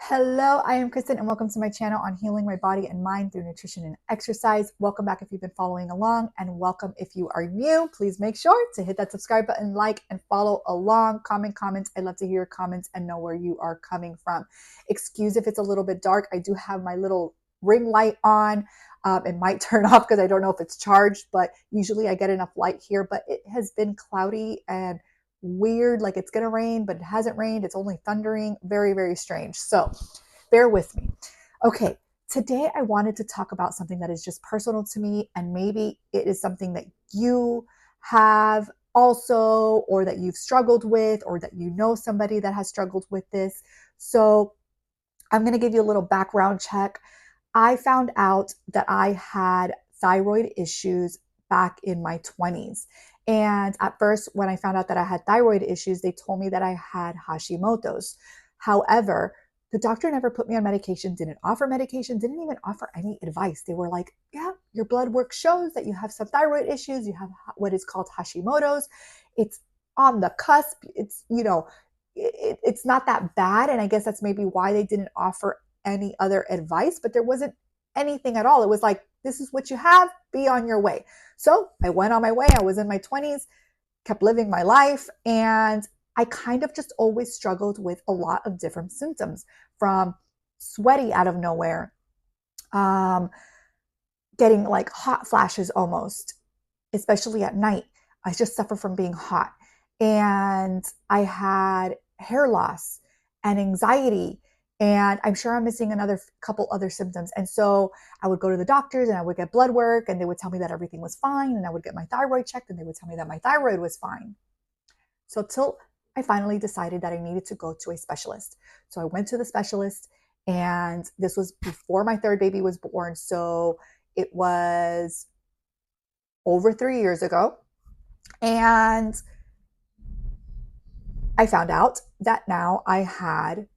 Hello, I am Kristin and welcome to my channel on healing my body and mind through nutrition and exercise. Welcome back if you've been following along, and welcome if you are new. Please make sure to hit that subscribe button, like, and follow along. Comments. I love to hear your comments and know where you are coming from. Excuse if it's a little bit dark. I do have my little ring light on. It might turn off because I don't know if it's charged, but usually I get enough light here. But it has been cloudy and weird, like it's gonna rain, but it hasn't rained. It's only thundering. Very, very strange. So bear with me. Okay, today I wanted to talk about something that is just personal to me, and maybe it is something that you have also, or that you've struggled with, or that you know somebody that has struggled with this. So I'm going to give you a little background check. I found out that I had thyroid issues back in my 20s. And at first, when I found out that I had thyroid issues, they told me that I had Hashimoto's. However, the doctor never put me on medication, didn't offer medication, didn't even offer any advice. They were like, yeah, your blood work shows that you have some thyroid issues. You have what is called Hashimoto's. It's on the cusp. It's not that bad. And I guess that's maybe why they didn't offer any other advice, but there wasn't anything at all. It was like, this is what you have, be on your way. So I went on my way. I was in my 20s, kept living my life, and I kind of just always struggled with a lot of different symptoms, from sweaty out of nowhere, getting like hot flashes almost, especially at night. I just suffer from being hot. And I had hair loss and anxiety. And I'm sure I'm missing another couple other symptoms. And so I would go to the doctors and I would get blood work and they would tell me that everything was fine. And I would get my thyroid checked and they would tell me that my thyroid was fine. So till I finally decided that I needed to go to a specialist. So I went to the specialist, and this was before my third baby was born. So it was over 3 years ago. And I found out that now I had,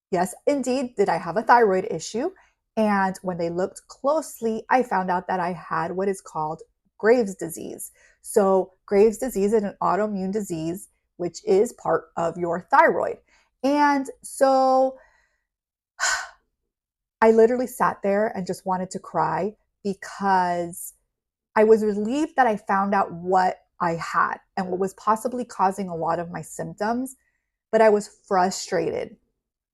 yes, indeed, did I have a thyroid issue. And when they looked closely, I found out that I had what is called Graves' disease. So Graves' disease is an autoimmune disease, which is part of your thyroid. And so I literally sat there and just wanted to cry, because I was relieved that I found out what I had and what was possibly causing a lot of my symptoms. But I was frustrated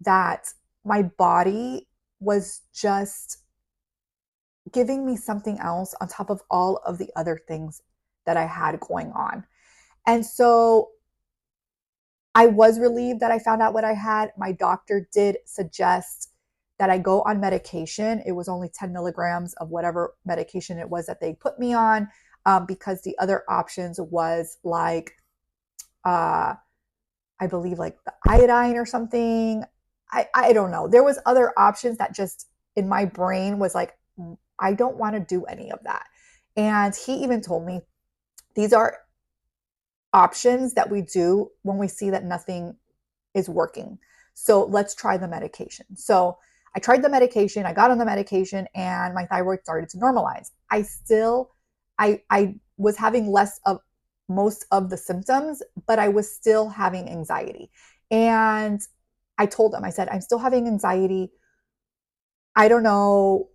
that my body was just giving me something else on top of all of the other things that I had going on. And so I was relieved that I found out what I had. My doctor did suggest that I go on medication. It was only 10 milligrams of whatever medication it was that they put me on, because the other options was like, I believe like the iodine or something. I don't know. There was other options that just in my brain was like, I don't want to do any of that. And he even told me, these are options that we do when we see that nothing is working. So let's try the medication. So I tried the medication, I got on the medication, and my thyroid started to normalize. I was having less of most of the symptoms, but I was still having anxiety. And I told him, I said, I'm still having anxiety. I don't know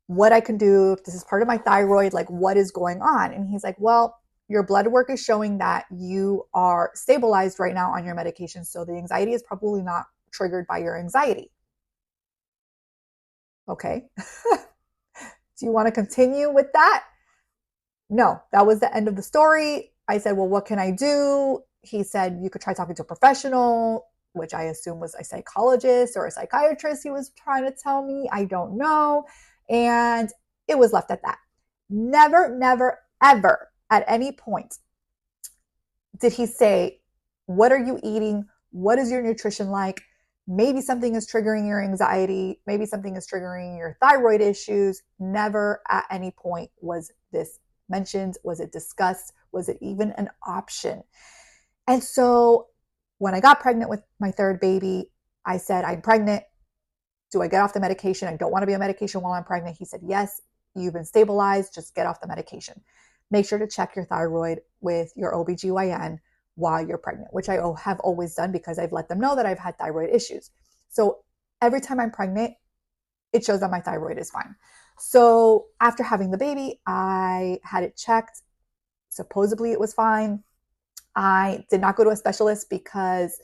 what I can do, if this is part of my thyroid, like what is going on? And he's like, well, your blood work is showing that you are stabilized right now on your medication. So the anxiety is probably not triggered by your anxiety. Okay. Do you want to continue with that? No, that was the end of the story. I said, well, what can I do? He said, you could try talking to a professional, which I assume was a psychologist or a psychiatrist, he was trying to tell me. I don't know. And it was left at that. Never, ever at any point did he say, what are you eating? What is your nutrition like? Maybe something is triggering your anxiety. Maybe something is triggering your thyroid issues. Never at any point was this mentioned. Was it discussed? Was it even an option? And so when I got pregnant with my third baby, I said, I'm pregnant. Do I get off the medication? I don't want to be on medication while I'm pregnant. He said, yes, you've been stabilized. Just get off the medication. Make sure to check your thyroid with your OBGYN while you're pregnant, which I have always done because I've let them know that I've had thyroid issues. So every time I'm pregnant, it shows that my thyroid is fine. So after having the baby, I had it checked. Supposedly it was fine. I did not go to a specialist because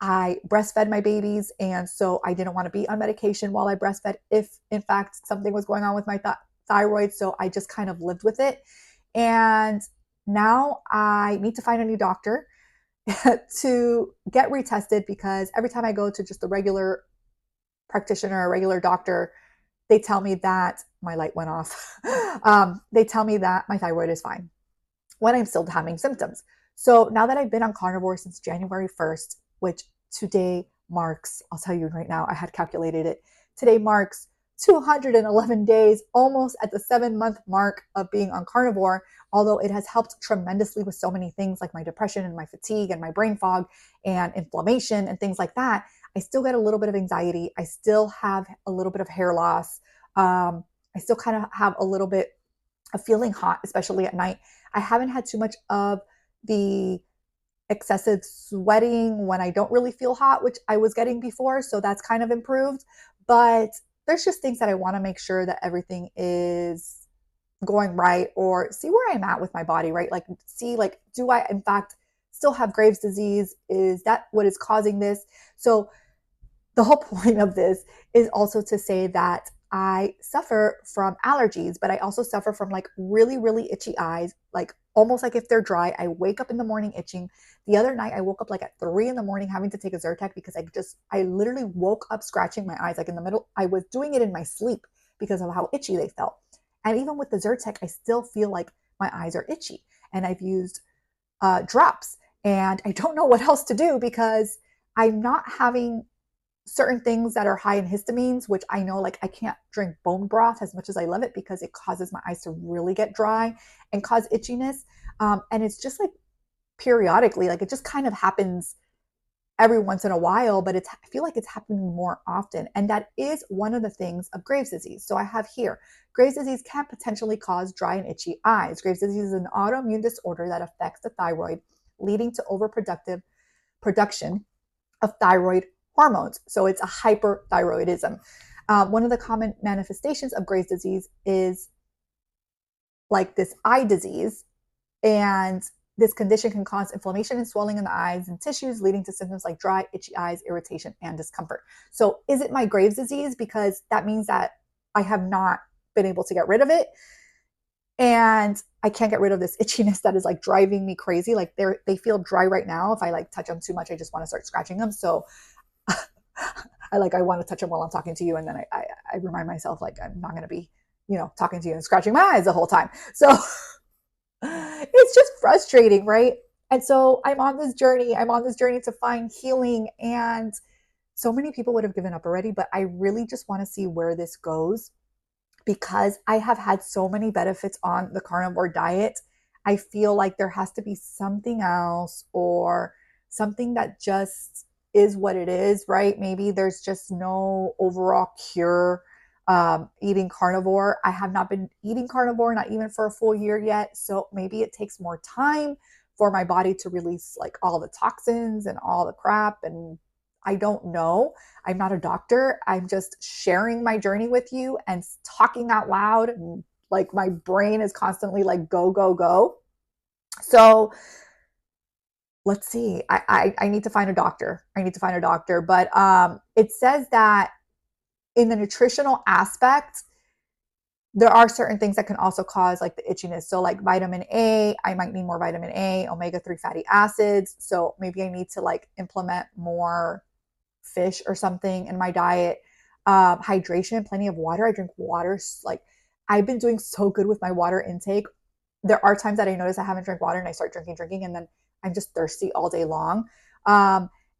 I breastfed my babies. And so I didn't want to be on medication while I breastfed if, in fact, something was going on with my thyroid. So I just kind of lived with it. And now I need to find a new doctor to get retested, because every time I go to just a regular practitioner, a regular doctor, they tell me that my light went off. They tell me that my thyroid is fine when I'm still having symptoms. So now that I've been on carnivore since January 1st, which today marks, I'll tell you right now, I had calculated it. Today marks 211 days, almost at the 7-month mark of being on carnivore, although it has helped tremendously with so many things like my depression and my fatigue and my brain fog and inflammation and things like that. I still get a little bit of anxiety. I still have a little bit of hair loss. I still kind of have a little bit of feeling hot, especially at night. I haven't had too much of the excessive sweating when I don't really feel hot, which I was getting before. So that's kind of improved. But there's just things that I want to make sure that everything is going right, or see where I'm at with my body, right? Like, see, like, do I in fact still have Graves' disease? Is that what is causing this? So the whole point of this is also to say that I suffer from allergies, but I also suffer from like really, really itchy eyes, like almost like if they're dry. I wake up in the morning itching. The other night, I woke up like at 3 in the morning having to take a Zyrtec because I literally woke up scratching my eyes, like in the middle. I was doing it in my sleep because of how itchy they felt. And even with the Zyrtec, I still feel like my eyes are itchy. And I've used drops, and I don't know what else to do because I'm not having certain things that are high in histamines, which I know, like, I can't drink bone broth as much as I love it because it causes my eyes to really get dry and cause itchiness. And it's just like periodically, like it just kind of happens every once in a while, but I feel like it's happening more often. And that is one of the things of Graves' disease. So I have here, Graves' disease can potentially cause dry and itchy eyes. Graves' disease is an autoimmune disorder that affects the thyroid, leading to overproductive production of thyroid hormones. So it's a hyperthyroidism. One of the common manifestations of Graves' disease is like this eye disease, and this condition can cause inflammation and swelling in the eyes and tissues, leading to symptoms like dry, itchy eyes, irritation, and discomfort. So is it my Graves' disease? Because that means that I have not been able to get rid of it. And I can't get rid of this itchiness that is like driving me crazy. Like they feel dry right now. If I like touch them too much, I just want to start scratching them. So I want to touch them while I'm talking to you. And then I remind myself, like, I'm not going to be, talking to you and scratching my eyes the whole time. So it's just frustrating, right? And so I'm on this journey to find healing, and so many people would have given up already, but I really just want to see where this goes because I have had so many benefits on the carnivore diet. I feel like there has to be something else, or something that just is what it is, right? Maybe there's just no overall cure eating carnivore. I have not been eating carnivore, not even for a full year yet. So maybe it takes more time for my body to release like all the toxins and all the crap. And I don't know. I'm not a doctor. I'm just sharing my journey with you and talking out loud. And like my brain is constantly like, go, go, go. So let's see. I need to find a doctor. But it says that in the nutritional aspect, there are certain things that can also cause like the itchiness. So like vitamin A, I might need more vitamin A, omega-3 fatty acids. So maybe I need to like implement more fish or something in my diet. Hydration, plenty of water. I drink water. Like I've been doing so good with my water intake. There are times that I notice I haven't drank water and I start drinking, and then I'm just thirsty all day long.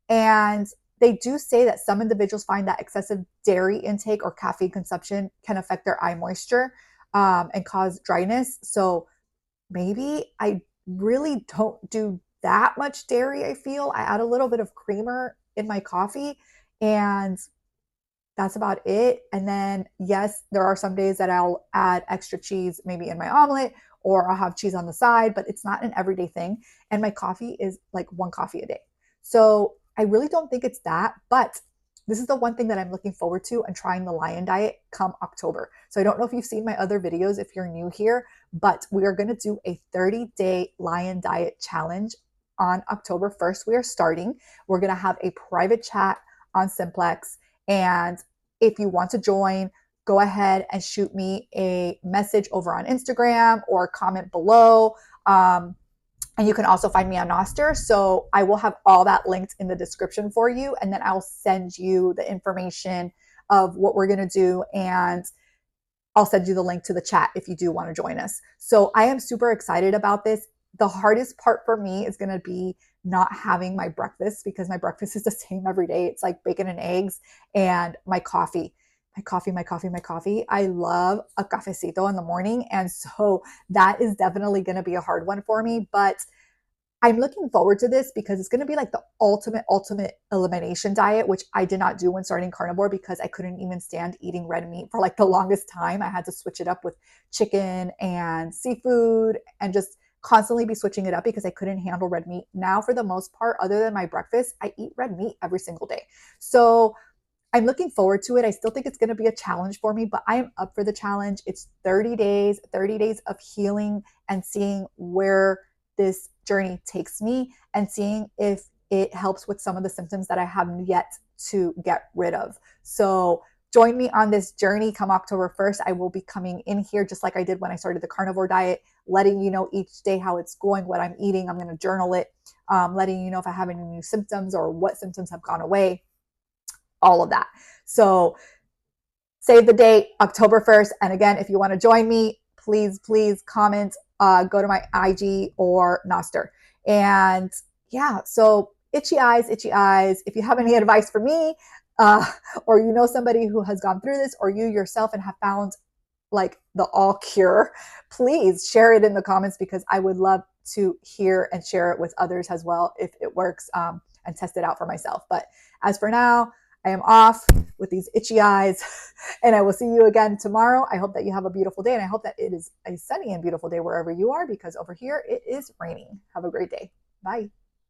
And they do say that some individuals find that excessive dairy intake or caffeine consumption can affect their eye moisture and cause dryness. So maybe I really don't do that much dairy, I feel. I add a little bit of creamer in my coffee, and that's about it. And then, yes, there are some days that I'll add extra cheese, maybe in my omelet, or I'll have cheese on the side, but it's not an everyday thing. And my coffee is like one coffee a day. So I really don't think it's that. But this is the one thing that I'm looking forward to and trying the lion diet come October. So I don't know if you've seen my other videos if you're new here, but we are going to do a 30-day lion diet challenge on October 1st. We are starting. We're going to have a private chat on Simplex. And if you want to join, go ahead and shoot me a message over on Instagram or comment below. And you can also find me on Nostr. So I will have all that linked in the description for you. And then I'll send you the information of what we're going to do. And I'll send you the link to the chat if you do want to join us. So I am super excited about this. The hardest part for me is going to be not having my breakfast, because my breakfast is the same every day. It's like bacon and eggs and my coffee. I love a cafecito in the morning. And so that is definitely going to be a hard one for me, but I'm looking forward to this because it's going to be like the ultimate elimination diet, which I did not do when starting carnivore because I couldn't even stand eating red meat for like the longest time. I had to switch it up with chicken and seafood and just constantly be switching it up because I couldn't handle red meat. Now, for the most part, other than my breakfast, I eat red meat every single day. So I'm looking forward to it. I still think it's going to be a challenge for me, but I am up for the challenge. It's 30 days of healing and seeing where this journey takes me and seeing if it helps with some of the symptoms that I have yet to get rid of. So join me on this journey come October 1st. I will be coming in here just like I did when I started the carnivore diet, letting you know each day how it's going, what I'm eating. I'm going to journal it, letting you know if I have any new symptoms or what symptoms have gone away, all of that. So save the date, October 1st. And again, if you want to join me, please comment, go to my IG or Nostr. And yeah, so itchy eyes. If you have any advice for me, or you know somebody who has gone through this, or you yourself and have found like the all cure, please share it in the comments because I would love to hear and share it with others as well if it works, and test it out for myself. But as for now, I am off with these itchy eyes and I will see you again tomorrow. I hope that you have a beautiful day, and I hope that it is a sunny and beautiful day wherever you are, because over here it is raining. Have a great day. Bye.